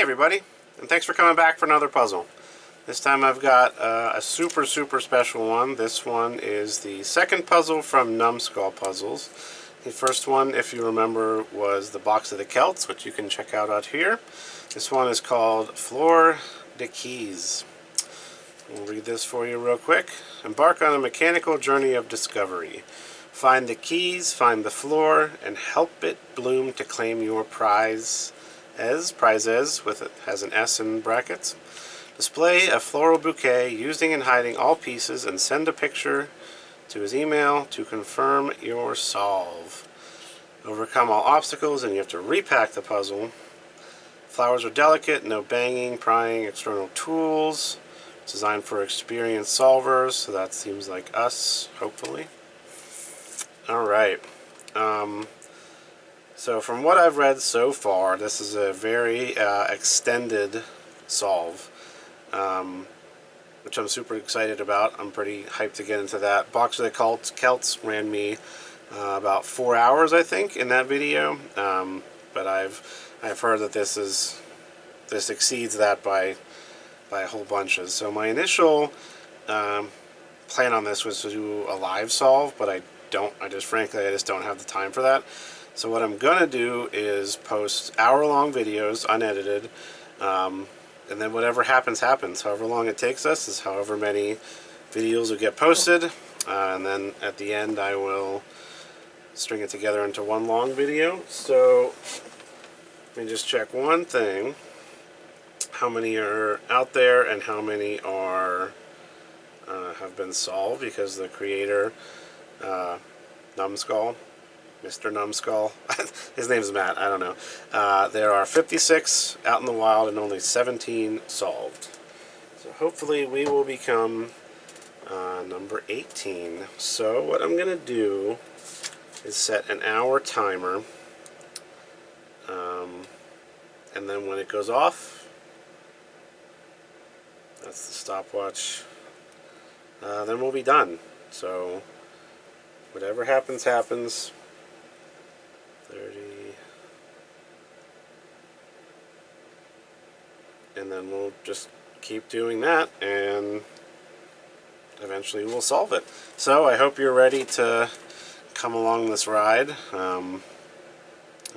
everybody, and thanks for coming back for another puzzle. This time I've got a super special one. This one is the second puzzle from Numbskull Puzzles. The first one, if you remember, was the Box of the Celts, which you can check out here. This one is called Fleur de Keys. We'll read this for you real quick. Embark on a mechanical journey of discovery. Find the keys, find the floor, and help it bloom to claim your prizes, has an S in brackets. Display a floral bouquet using and hiding all pieces and send a picture to his email to confirm your solve. Overcome all obstacles and you have to repack the puzzle. Flowers are delicate, no banging, prying, external tools. It's designed for experienced solvers, so that seems like us, hopefully. Alright. So from what I've read so far, this is a very extended solve, which I'm super excited about. I'm pretty hyped to get into that. Box of the Celts ran me about 4 hours, I think, in that video. But I've heard that this exceeds that by a whole bunch. So my initial plan on this was to do a live solve, but I just don't have the time for that. So what I'm gonna do is post hour-long videos, unedited, and then whatever happens, happens. However long it takes us is however many videos will get posted, and then at the end I will string it together into one long video. So let me just check one thing: how many are out there and how many are have been solved, because the creator, Numbskull, Mr. Numbskull, his name's Matt, I don't know. There are 56 out in the wild and only 17 solved. So hopefully we will become number 18. So what I'm going to do is set an hour timer, and then when it goes off, that's the stopwatch, then we'll be done. So whatever happens, happens. 30. And then we'll just keep doing that, and eventually we'll solve it. So I hope you're ready to come along this ride, and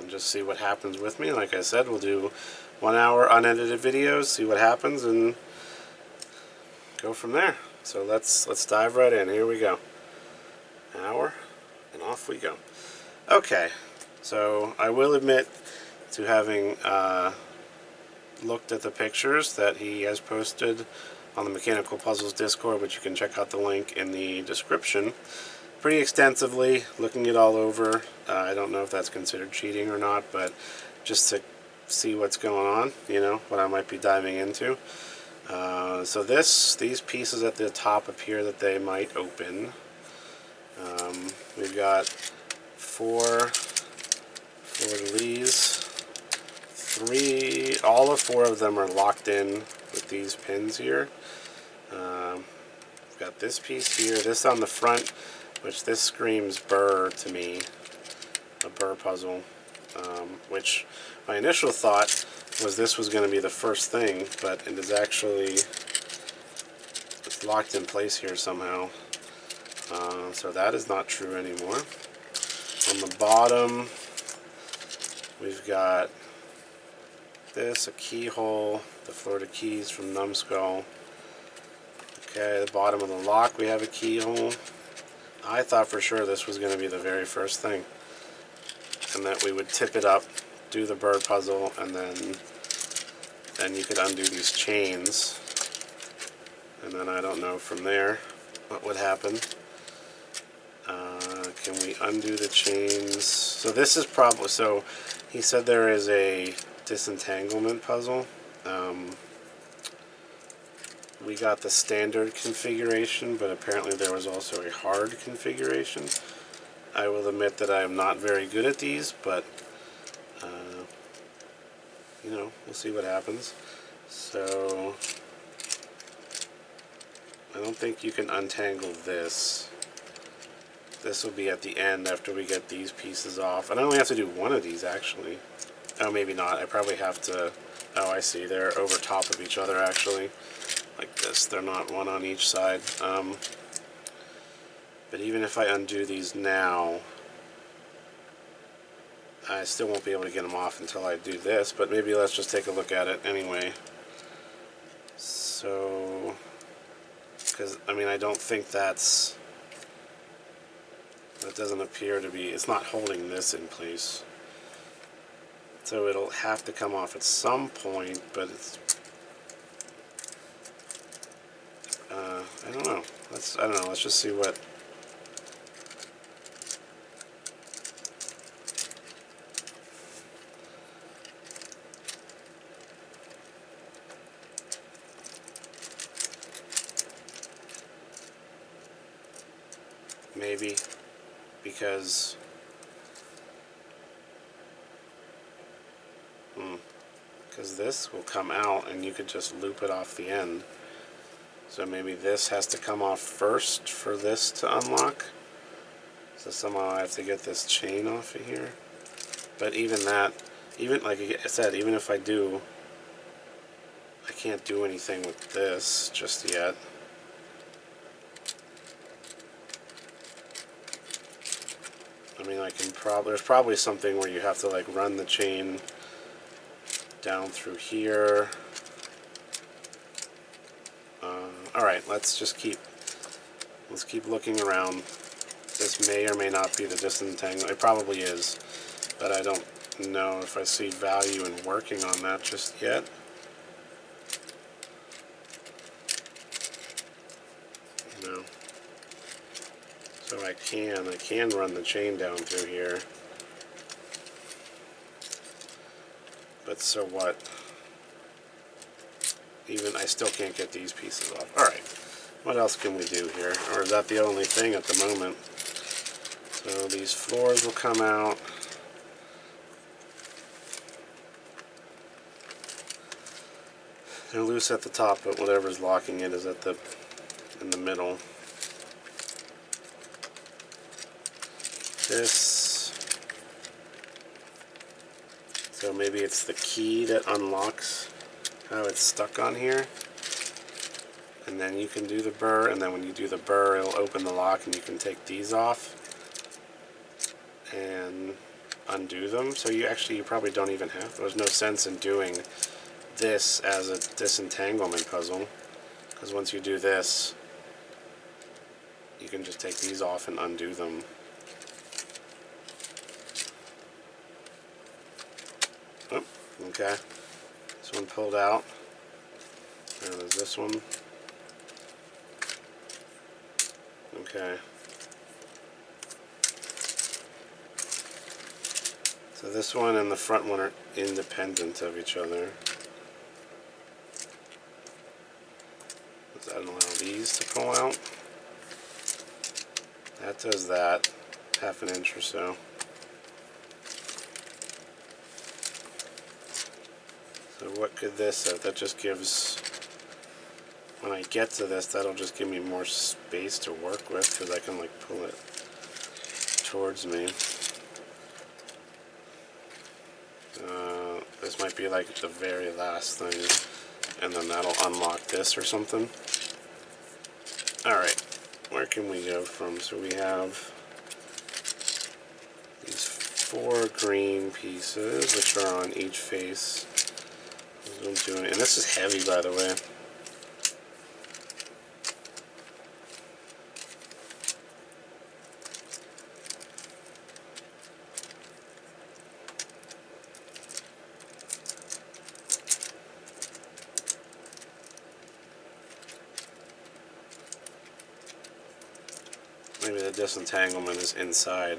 just see what happens with me. Like I said, we'll do 1 hour unedited videos, see what happens, and go from there. So let's dive right in. Here we go. An hour, and off we go. Okay, so I will admit to having looked at the pictures that he has posted on the Mechanical Puzzles Discord, which you can check out the link in the description, pretty extensively, looking it all over. I don't know if that's considered cheating or not, but just to see what's going on, you know, what I might be diving into. So these pieces at the top appear that they might open. We've got four of these. All of four of them are locked in with these pins here. We've got this piece here, this on the front, which this screams burr to me, a burr puzzle, which my initial thought was this was going to be the first thing, but it is actually, it's locked in place here somehow. So that is not true anymore. On the bottom, we've got this, a keyhole, the Fleur de Keys from Numbskull. Okay, the bottom of the lock, we have a keyhole. I thought for sure this was going to be the very first thing, and that we would tip it up, do the bird puzzle, and then you could undo these chains, and then I don't know from there what would happen. Can we undo the chains? So this is probably, so he said there is a disentanglement puzzle. We got the standard configuration, but apparently there was also a hard configuration. I will admit that I am not very good at these, but you know, we'll see what happens. So I don't think you can untangle this. This will be at the end after we get these pieces off. And I only have to do one of these, actually. Oh, maybe not. I probably have to Oh, I see. They're over top of each other, actually. Like this. They're not one on each side. But even if I undo these now, I still won't be able to get them off until I do this. But maybe let's just take a look at it anyway. So, because, I mean, I don't think that doesn't appear to be, it's not holding this in place. So it'll have to come off at some point, but it's, I don't know. I don't know, let's just see what, maybe, because, because this will come out and you could just loop it off the end. So maybe this has to come off first for this to unlock. So somehow I have to get this chain off of here. But even that, even like I said, even if I do, I can't do anything with this just yet. I mean, I can probably, there's probably something where you have to like run the chain down through here. Alright, let's keep looking around. This may or may not be the disentangle. It probably is, but I don't know if I see value in working on that just yet. No. So I can run the chain down through here. But so what? Even I still can't get these pieces off. Alright, what else can we do here? Or is that the only thing at the moment? So these floors will come out. They're loose at the top, but whatever's locking it is in the middle. This, so maybe it's the key that unlocks how it's stuck on here. And then you can do the burr, and then when you do the burr, it'll open the lock and you can take these off and undo them. So you probably don't even have, there's no sense in doing this as a disentanglement puzzle, because once you do this, you can just take these off and undo them. Oh, okay. This one pulled out. Now there's this one. Okay. So this one and the front one are independent of each other. Does that allow these to pull out? That does that. Half an inch or so. So what could this, that just gives, when I get to this, that'll just give me more space to work with, because I can like pull it towards me. This might be like the very last thing, and then that'll unlock this or something. Alright, where can we go from? So we have these 4 green pieces, which are on each face. And this is heavy, by the way. Maybe the disentanglement is inside.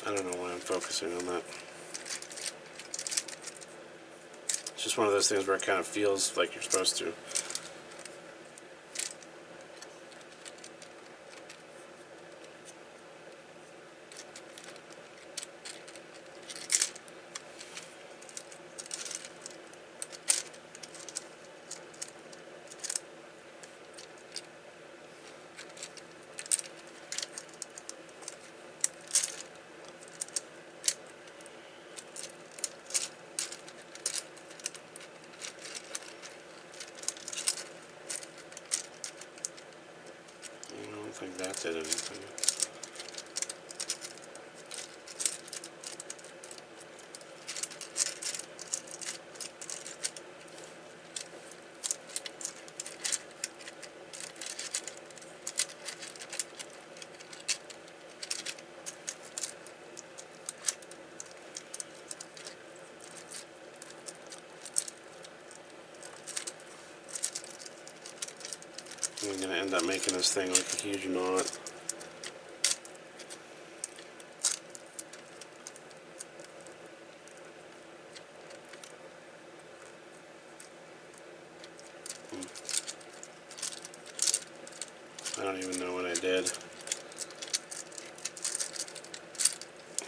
I don't know why I'm focusing on that. It's just one of those things where it kind of feels like you're supposed to. that did anything. I'm going to end up making this thing like a huge knot. I don't even know what I did.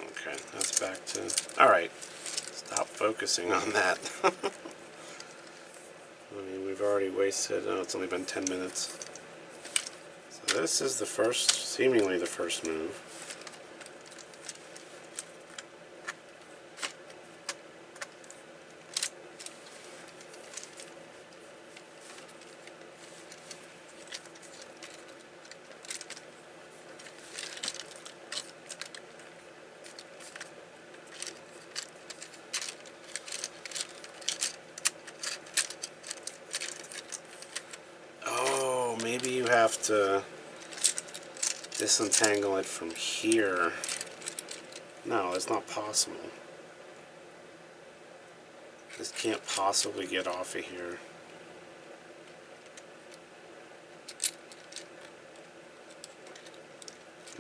Okay, that's back to... Alright, stop focusing on that. I mean, we've already wasted... Oh, it's only been 10 minutes. So this is the first, seemingly the first move. Maybe you have to disentangle it from here. No, it's not possible. This can't possibly get off of here.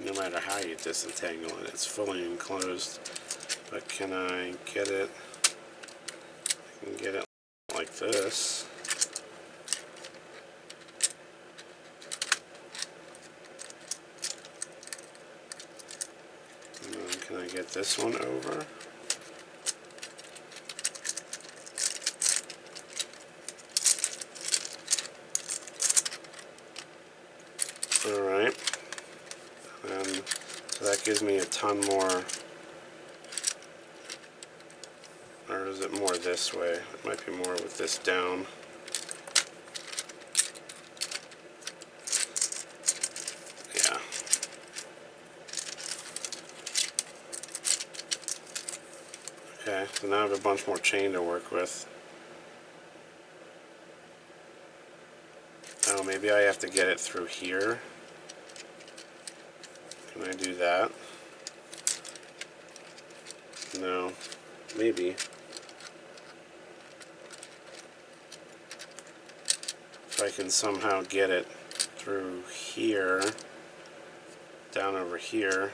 No matter how you disentangle it, it's fully enclosed. But can I get it? I can get it like this. Can I get this one over? Alright. So that gives me a ton more. Or is it more this way? It might be more with this down. Yeah. Okay, so now I have a bunch more chain to work with. Oh, maybe I have to get it through here. Can I do that? No. Maybe. If I can somehow get it through here, down over here,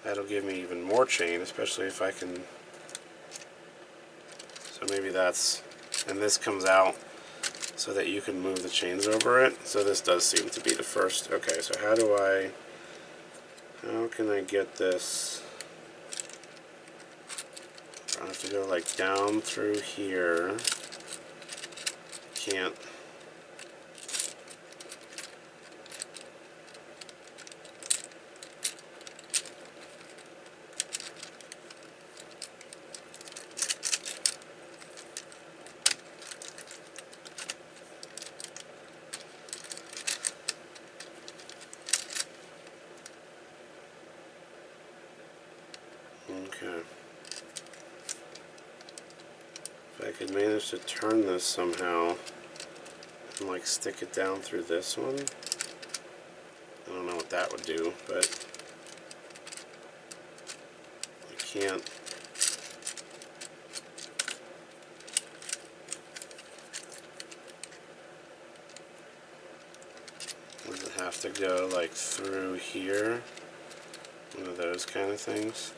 that'll give me even more chain, especially if I can... So maybe that's... And this comes out so that you can move the chains over it. So this does seem to be the first. Okay, so how can I get this? I have to go like down through here. Can't. Okay. If I could manage to turn this somehow and like stick it down through this one. I don't know what that would do, but I can't. Does it have to go like through here? One of those kind of things.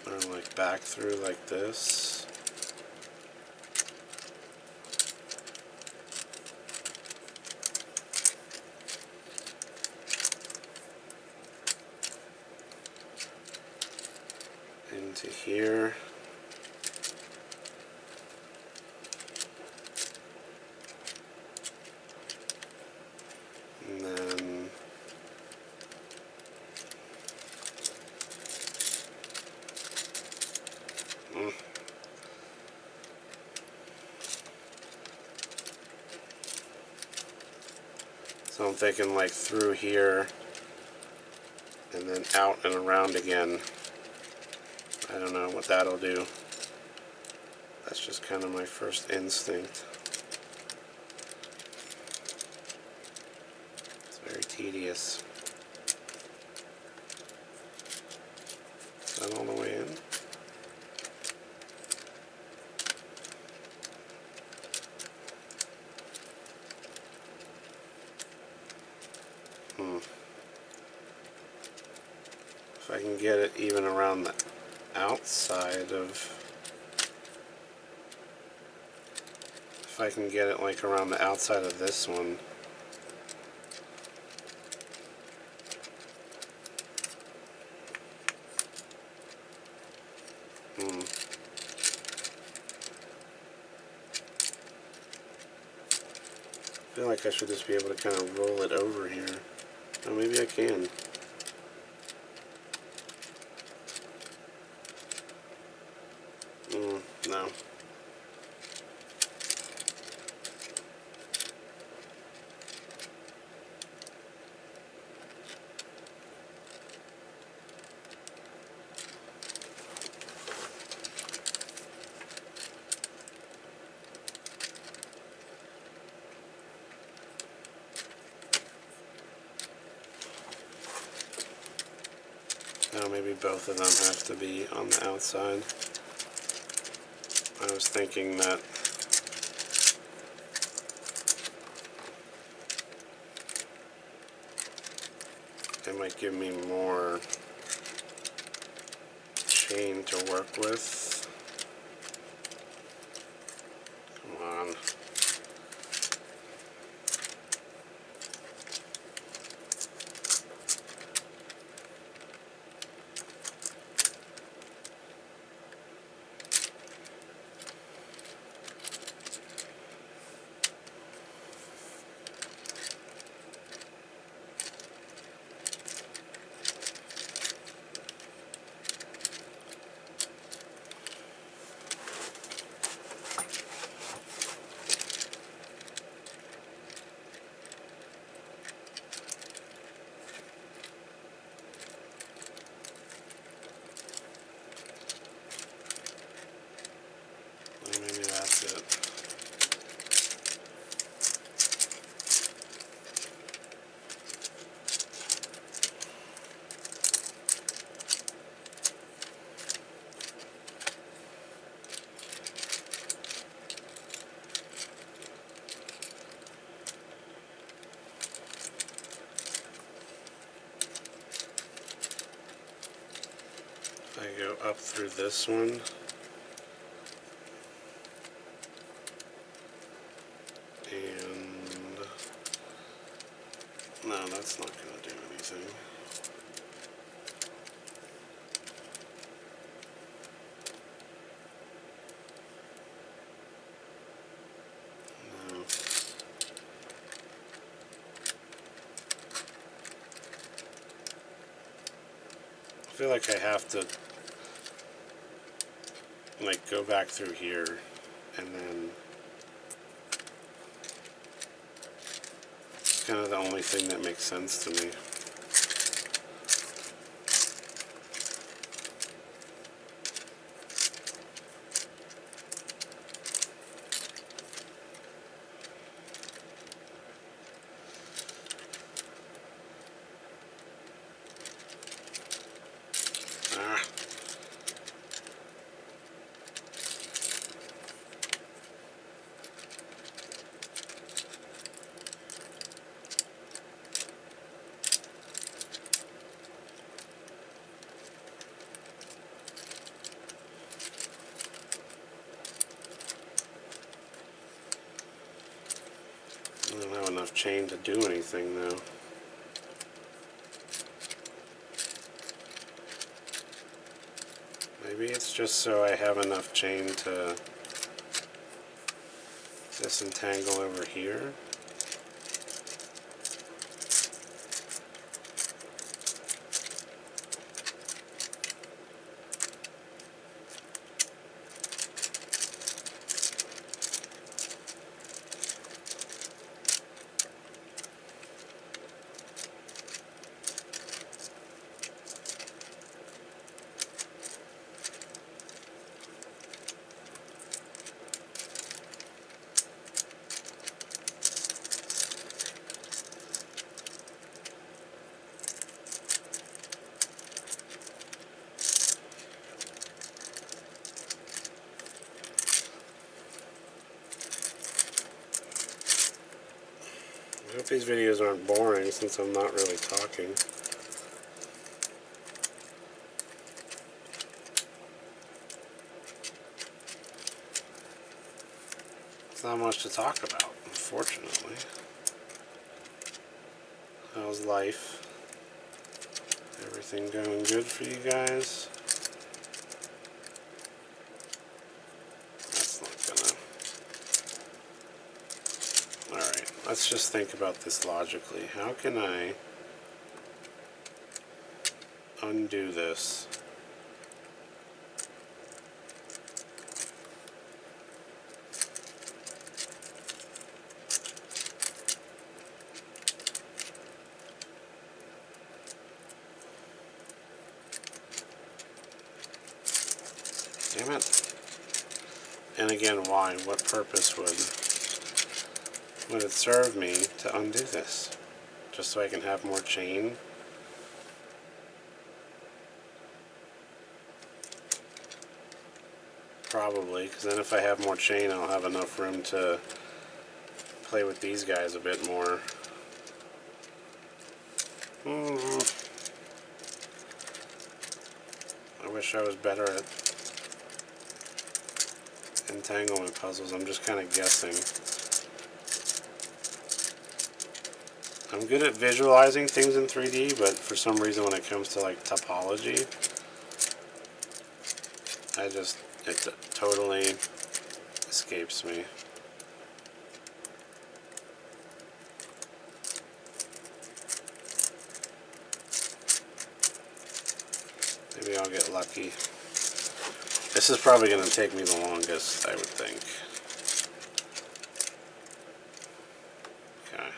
Or like back through like this. Into here. And then So I'm thinking like through here and then out and around again. I don't know what that'll do. That's just kind of my first instinct. It's very tedious. Is that all the way in? If I can get it even around the outside of, if I can get it like around the outside of this one. I feel like I should just be able to kind of roll it over here. Oh, maybe I can. No. No, maybe both of them have to be on the outside. I was thinking that it might give me more chain to work with. Come on. Maybe that's it. If I go up through this one, and no, that's not going to do anything. No. I feel like I have to like go back through here and then it's kind of the only thing that makes sense to me. Ah. I don't have enough chain to do anything though. Maybe it's just so I have enough chain to disentangle over here. I hope these videos aren't boring since I'm not really talking. There's not much to talk about, unfortunately. How's life? Everything going good for you guys? That's not gonna... Alright, let's just think about this logically. How can I undo this? Damn it. And again, why? What purpose would it serve me to undo this? Just so I can have more chain? Probably, because then if I have more chain, I'll have enough room to play with these guys a bit more. I wish I was better at entanglement puzzles. I'm just kind of guessing. I'm good at visualizing things in 3D, but for some reason when it comes to like topology, it totally escapes me. Maybe I'll get lucky. This is probably going to take me the longest, I would think. Okay.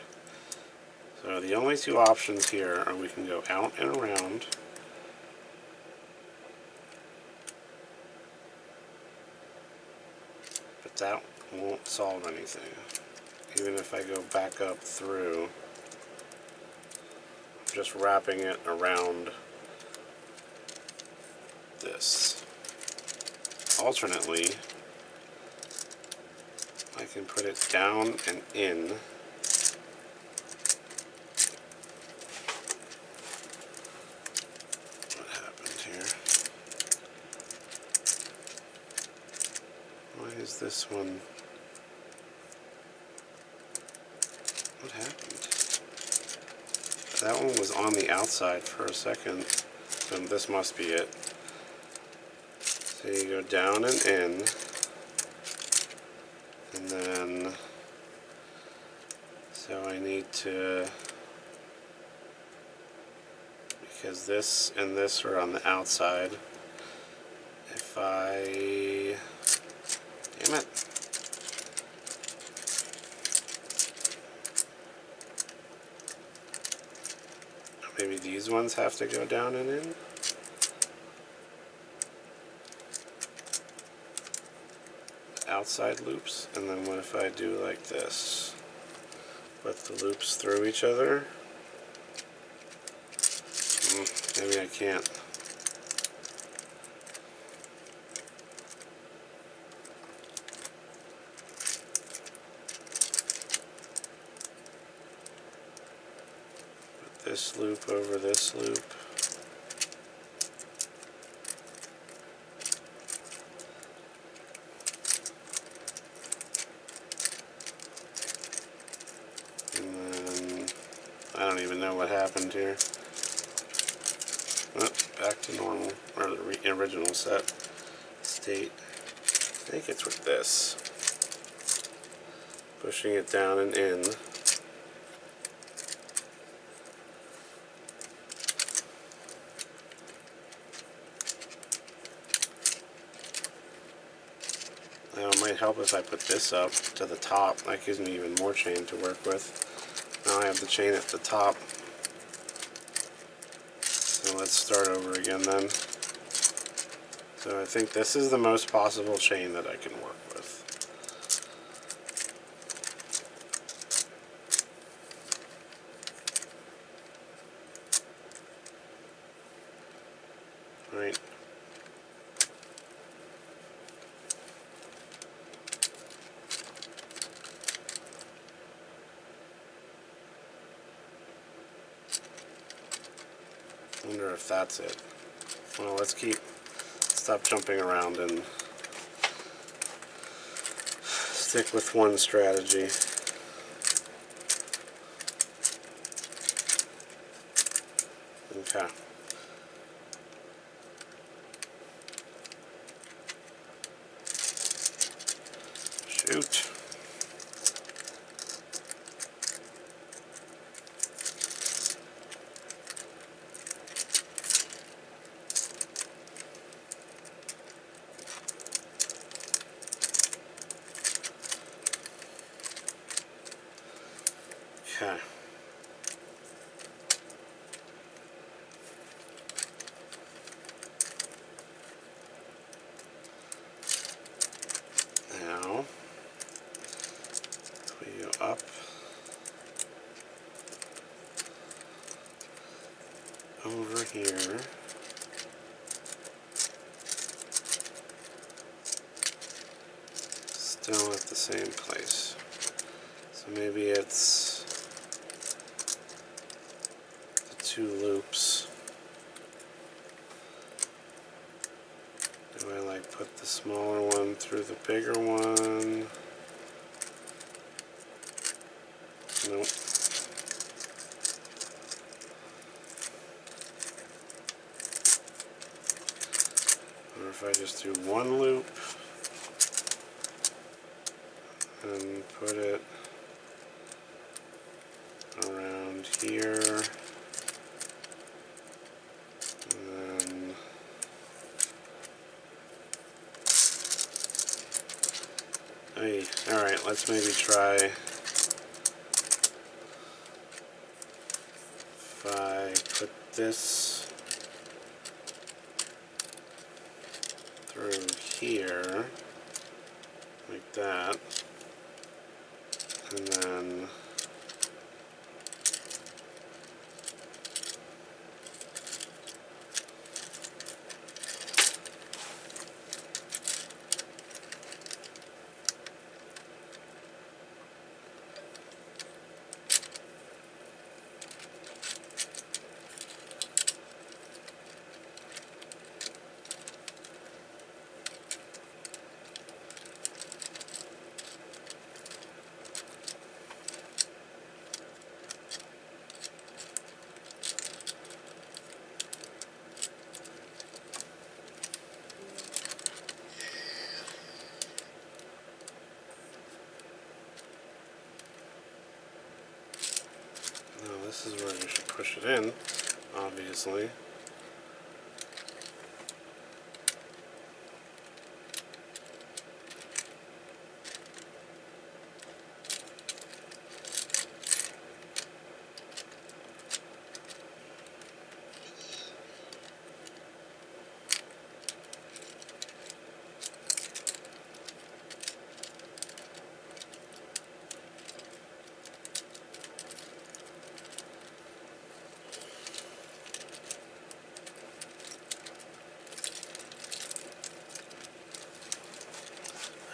So the only two options here are we can go out and around. But that won't solve anything. Even if I go back up through, just wrapping it around this. Alternately, I can put it down and in. What happened here? Why is this one? What happened? That one was on the outside for a second, so this must be it. So you go down and in, and then, so I need to, because this and this are on the outside, if I, damn it. Maybe these ones have to go down and in? Outside loops, and then what if I do like this? Put the loops through each other? Maybe I can't. Put this loop over this loop. I don't even know what happened here. Oh, back to normal, or the original set state. I think it's with this. Pushing it down and in. Now it might help if I put this up to the top. That gives me even more chain to work with. Now I have the chain at the top. So let's start over again then. So I think this is the most possible chain that I can work with. Right. I wonder if that's it. Well, let's stop jumping around and stick with one strategy. Okay. Shoot. Okay. Now, we go up, over here, still at the same place. So maybe it's the two loops. Do I like put the smaller one through the bigger one? Nope. Or if I just do one loop and put it around here, and then hey, alright, let's maybe try if I put this through here, like that, and then this is where you should push it in, obviously.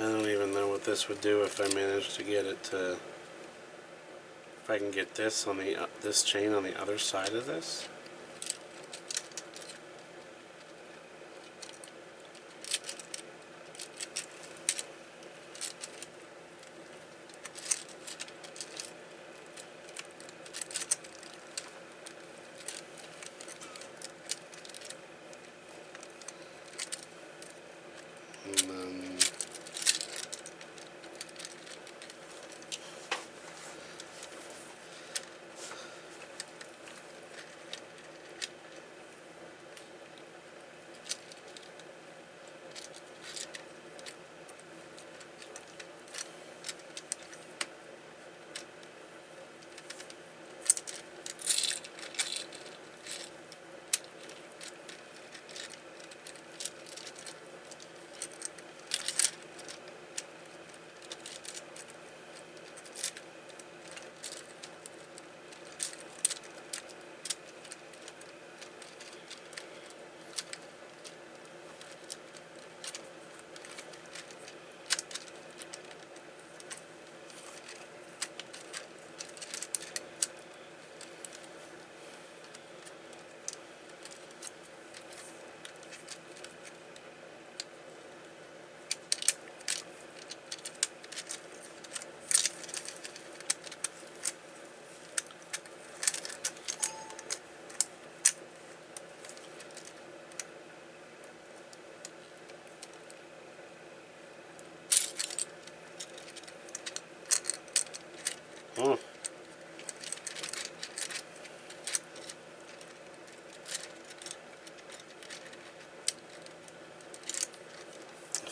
I don't even know what this would do if I managed to get it to, if I can get this on the this chain on the other side of this. And then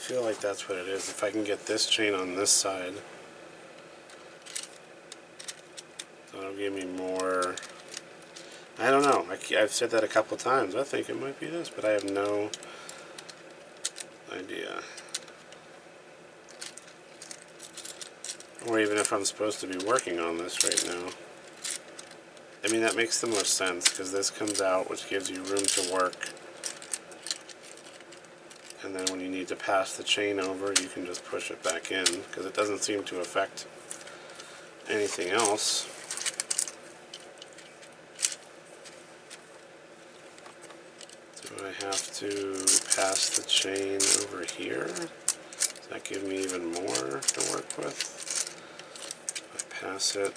feel like that's what it is. If I can get this chain on this side, that'll give me more. I don't know. I've said that a couple times. I think it might be this, but I have no idea. Or even if I'm supposed to be working on this right now. I mean, that makes the most sense, because this comes out, which gives you room to work. And then when you need to pass the chain over, you can just push it back in, because it doesn't seem to affect anything else. Do I have to pass the chain over here? Does that give me even more to work with? If I pass it.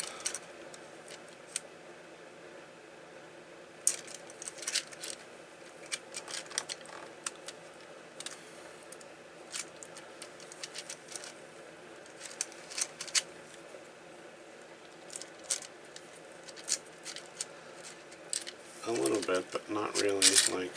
A little bit, but not really, like...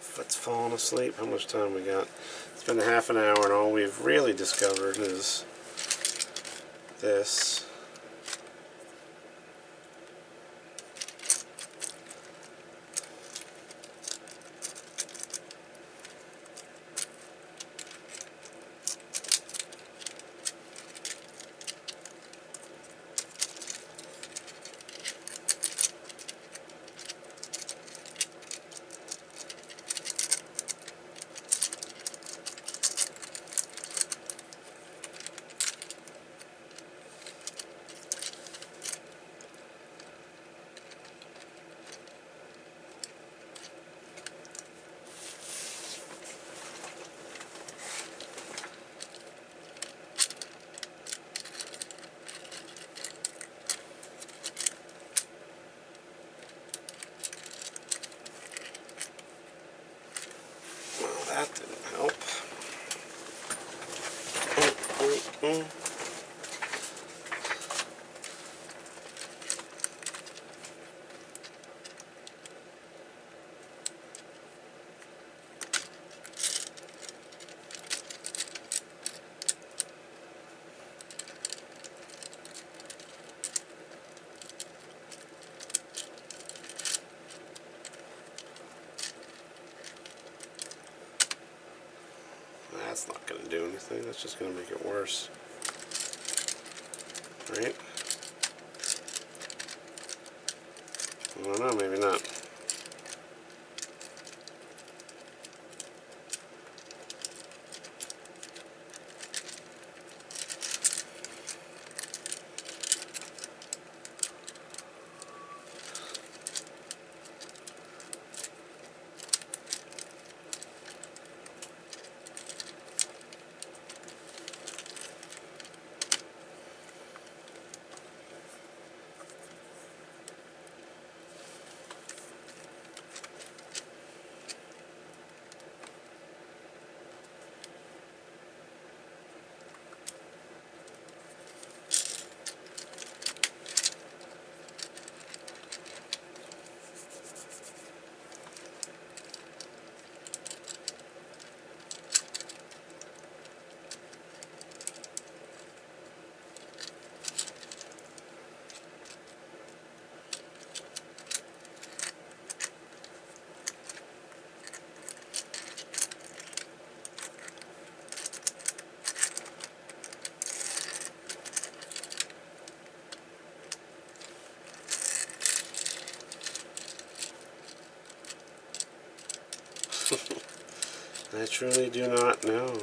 Foot's falling asleep. How much time we got? It's been half an hour, and all we've really discovered is this. That didn't help. That's not going to do anything. That's just going to make it worse. Right? I don't know, maybe not. truly do not know.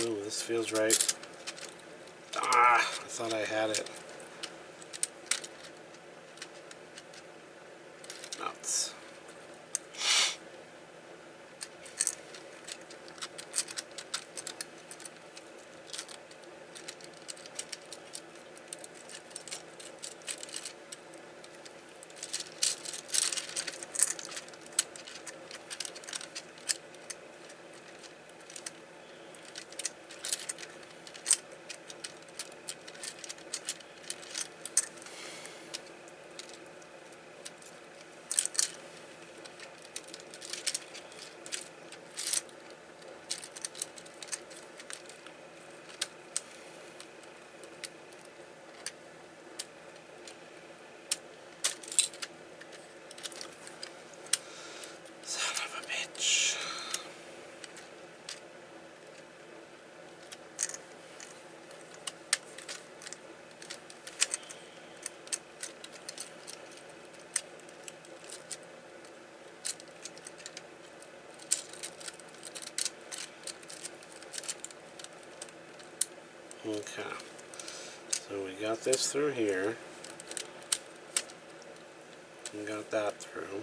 Ooh, this feels right. Ah, I thought I had it. Nuts. Son of a bitch. Okay, so we got this through here, we got that through,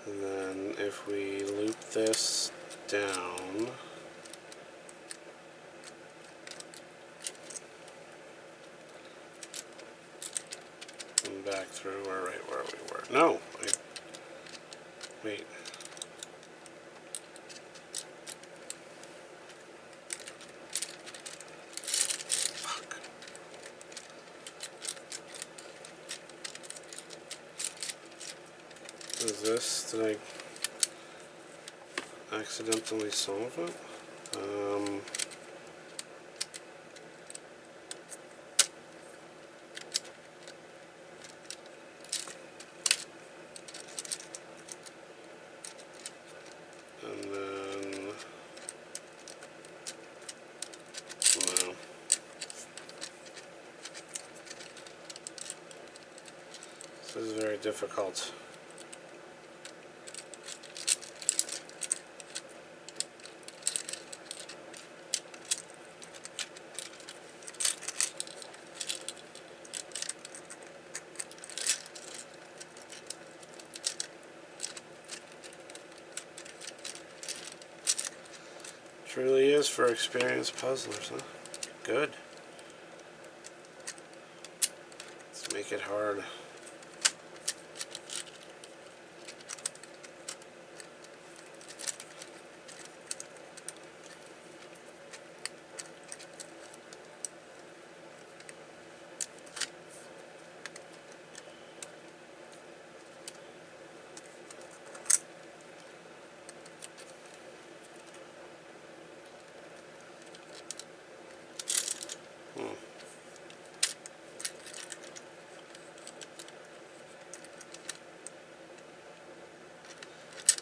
and then if we loop this down, and back through, we're right where we were. No! Wait. Is this, did I accidentally solve it? This is very difficult. Truly is for experienced puzzlers, huh? Good. Let's make it hard.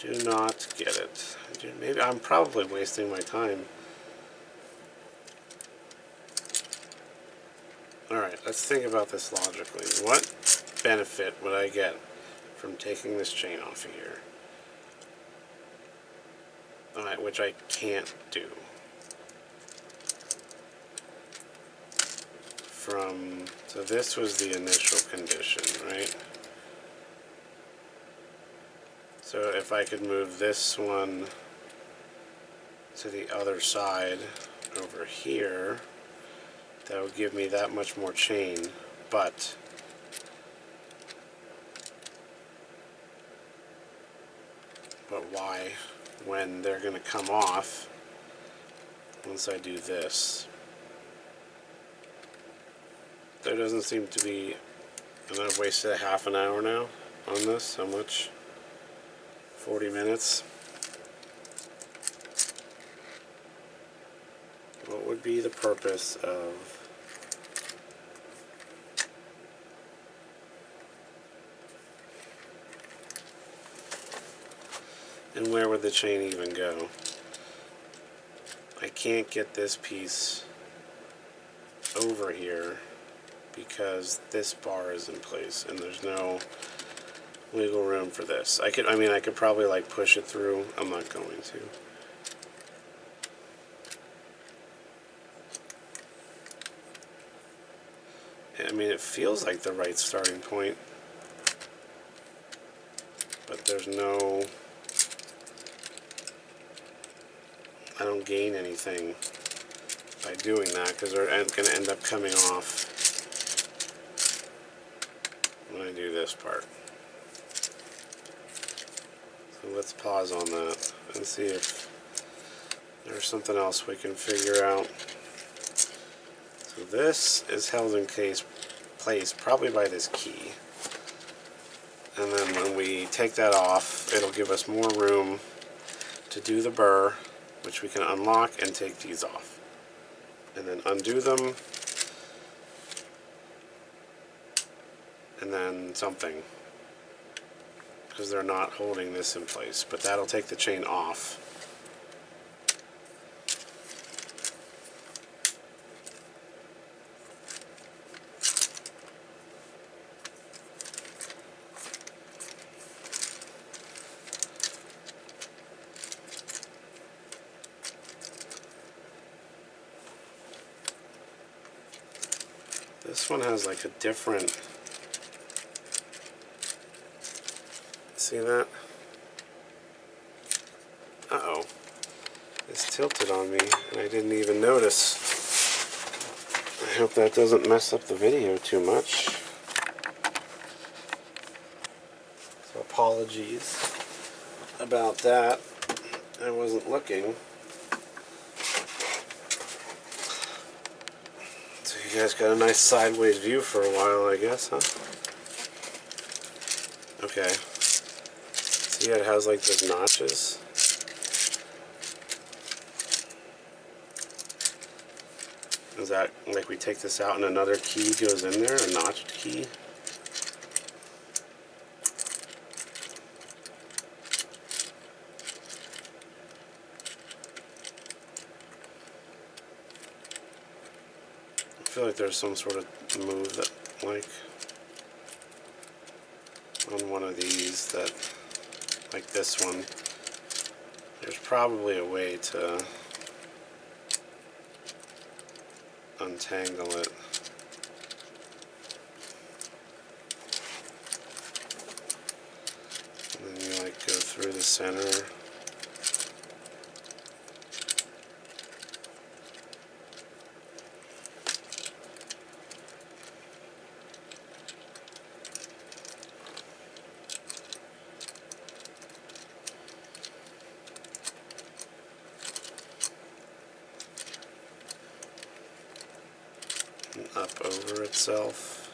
Do not get it. Maybe I'm probably wasting my time. Alright, let's think about this logically. What benefit would I get from taking this chain off of here? Alright, which I can't do. So this was the initial condition, right? So if I could move this one to the other side over here, that would give me that much more chain, but why, when they're going to come off once I do this? There doesn't seem to be, and I've wasted half an hour now on this. How much? 40 minutes. What would be the purpose of and where would the chain even go? I can't get this piece over here because this bar is in place and there's no wiggle room for this. I could probably like push it through. I'm not going to. I mean, it feels like the right starting point, but there's no, I don't gain anything by doing that because they're going to end up coming off when I do this part. So let's pause on that and see if there's something else we can figure out. So this is held in place probably by this key. And then when we take that off, it'll give us more room to do the burr, which we can unlock and take these off. And then undo them. And then something. Because they're not holding this in place. But that'll take the chain off. This one has like a different, see that? Uh-oh. It's tilted on me and I didn't even notice. I hope that doesn't mess up the video too much. So apologies about that. I wasn't looking. You guys got a nice sideways view for a while, I guess, huh? Okay. See how it has like those notches? Is that like we take this out and another key goes in there, a notched key? I feel like there's some sort of move that, like, on one of these that, like this one, there's probably a way to untangle it. And then you like go through the center. And up over itself.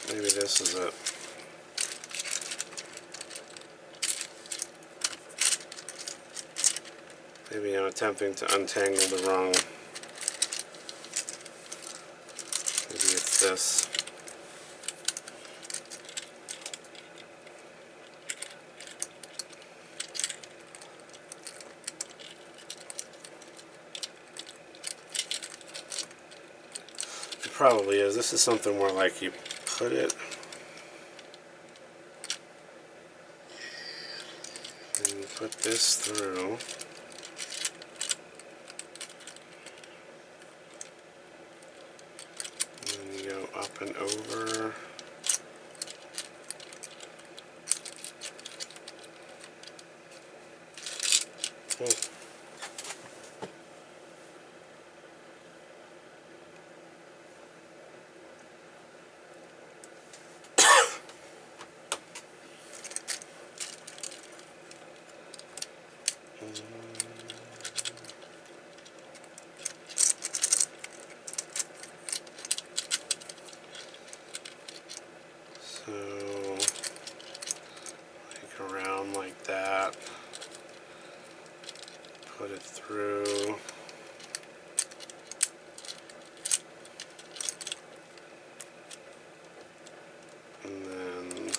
Maybe this is it. Maybe I'm attempting to untangle the wrong. Maybe it's this. It probably is. This is something more like you put it and you put this through. And then you go up and over. So, like around like that, put it through, and then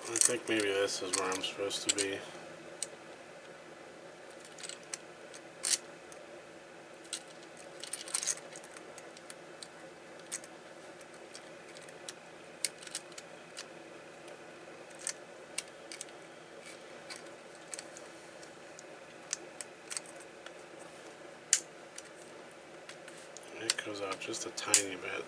I think maybe this is where I'm supposed to be. It goes out just a tiny bit.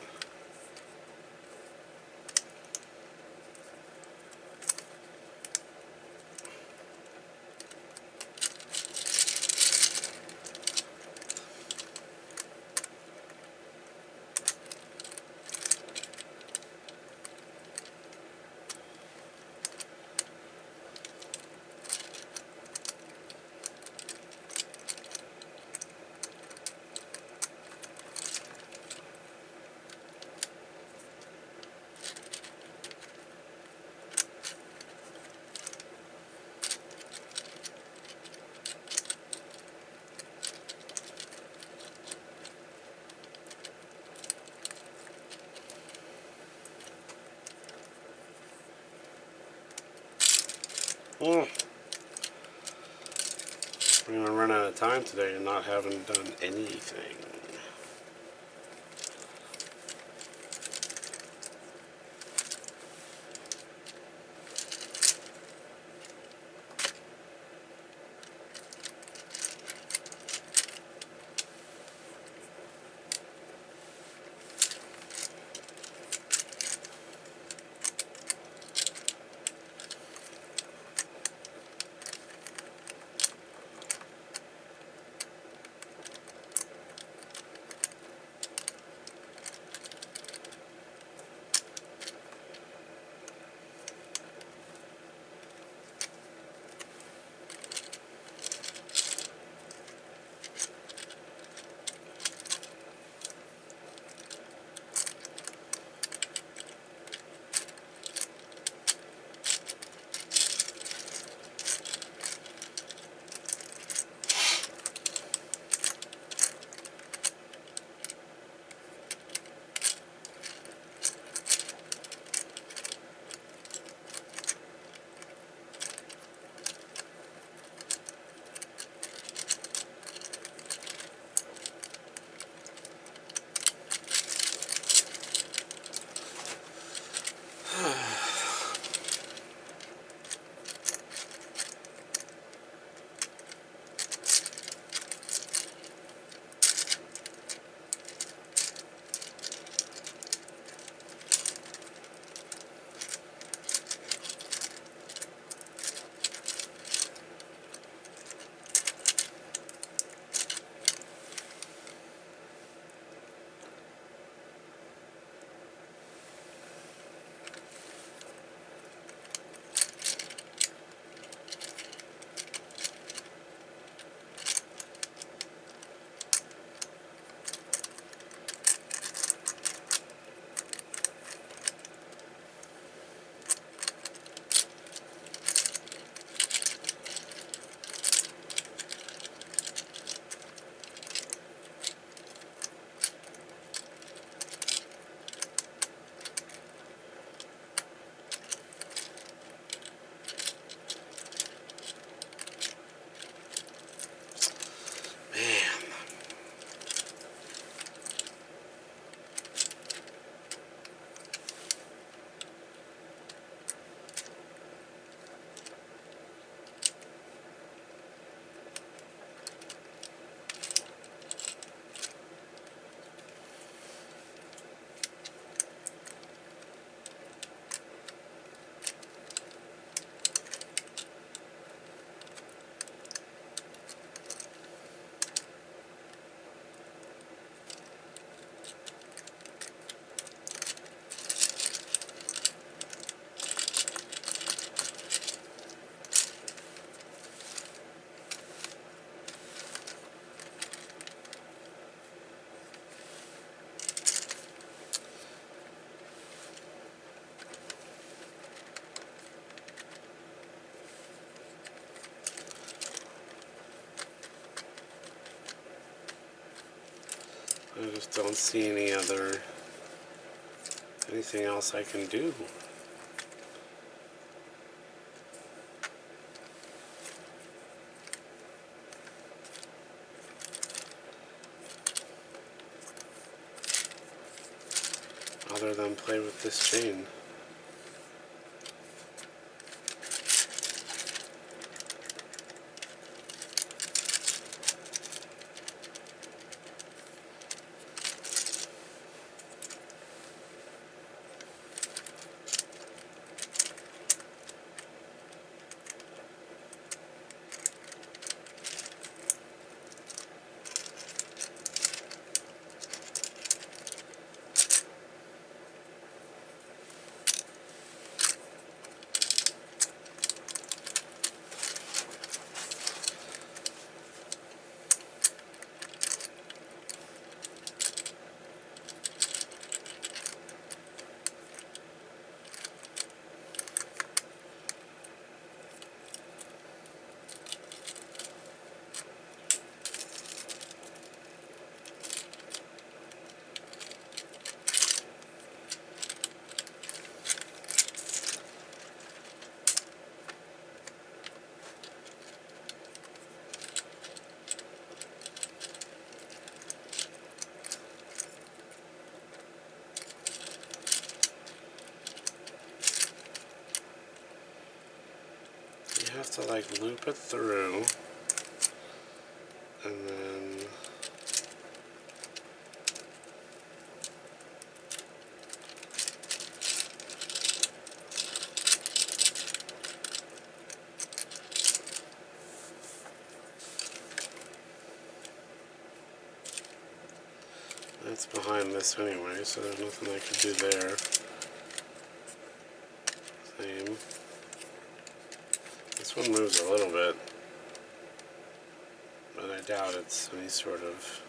We're going to run out of time today and not having done anything. I just don't see anything else I can do. Other than play with this chain. You have to like loop it through, and then that's behind this anyway, so there's nothing I could do there. Same. This one moves a little bit, but I doubt it's any sort of...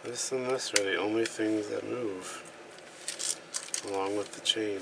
This and this are the only things that move, along with the chain.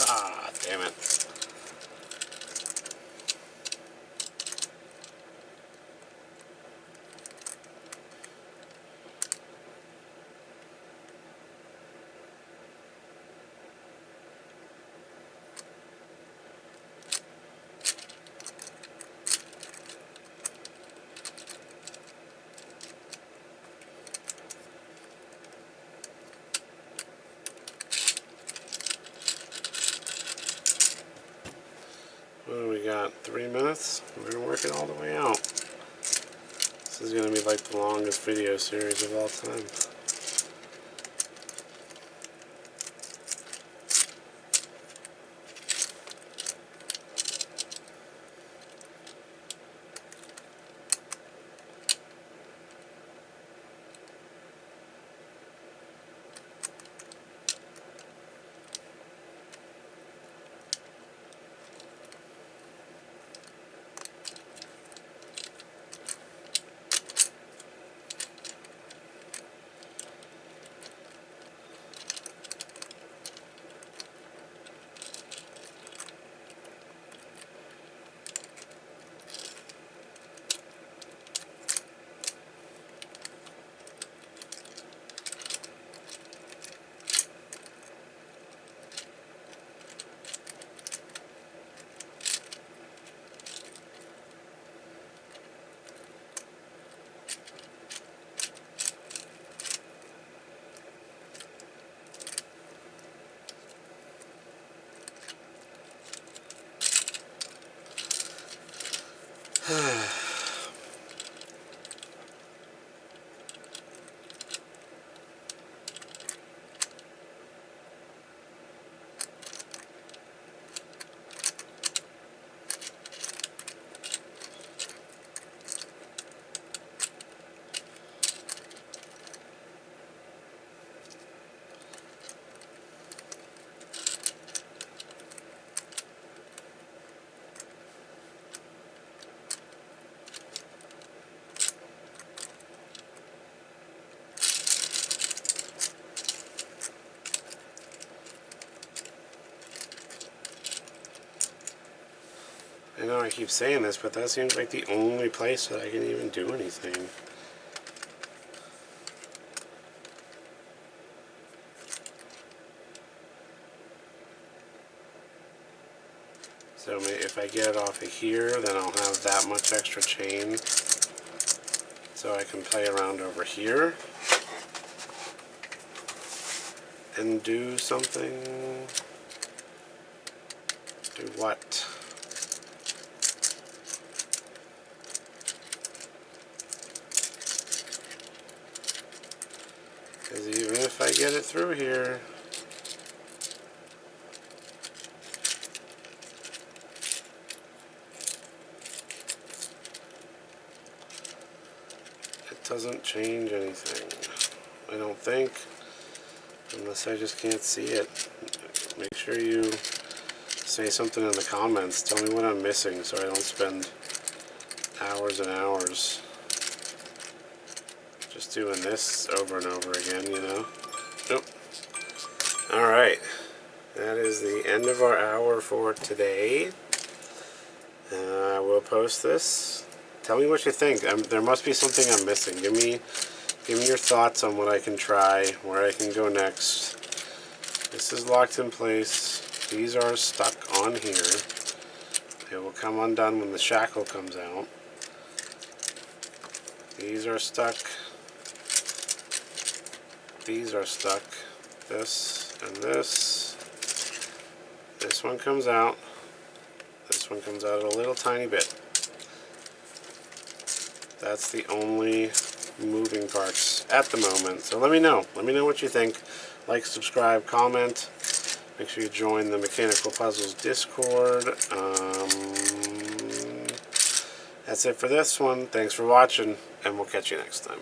Ah, damn it. What do we got? 3 minutes? We're gonna work it all the way out. This is gonna be like the longest video series of all time. I know I keep saying this, but that seems like the only place that I can even do anything. So if I get it off of here, then I'll have that much extra chain. So I can play around over here and do something. Do what? Because even if I get it through here, it doesn't change anything. I don't think, unless I just can't see it. Make sure you say something in the comments. Tell me what I'm missing so I don't spend hours and hours just doing this over and over again, you know? Nope. Alright. That is the end of our hour for today. I will post this. Tell me what you think. There must be something I'm missing. Give me your thoughts on what I can try, where I can go next. This is locked in place. These are stuck on here. They will come undone when the shackle comes out. These are stuck. These are stuck. This and this. This one comes out. This one comes out a little tiny bit. That's the only moving parts at the moment. So let me know. Let me know what you think. Like, subscribe, comment. Make sure you join the Mechanical Puzzles Discord. That's it for this one. Thanks for watching, and we'll catch you next time.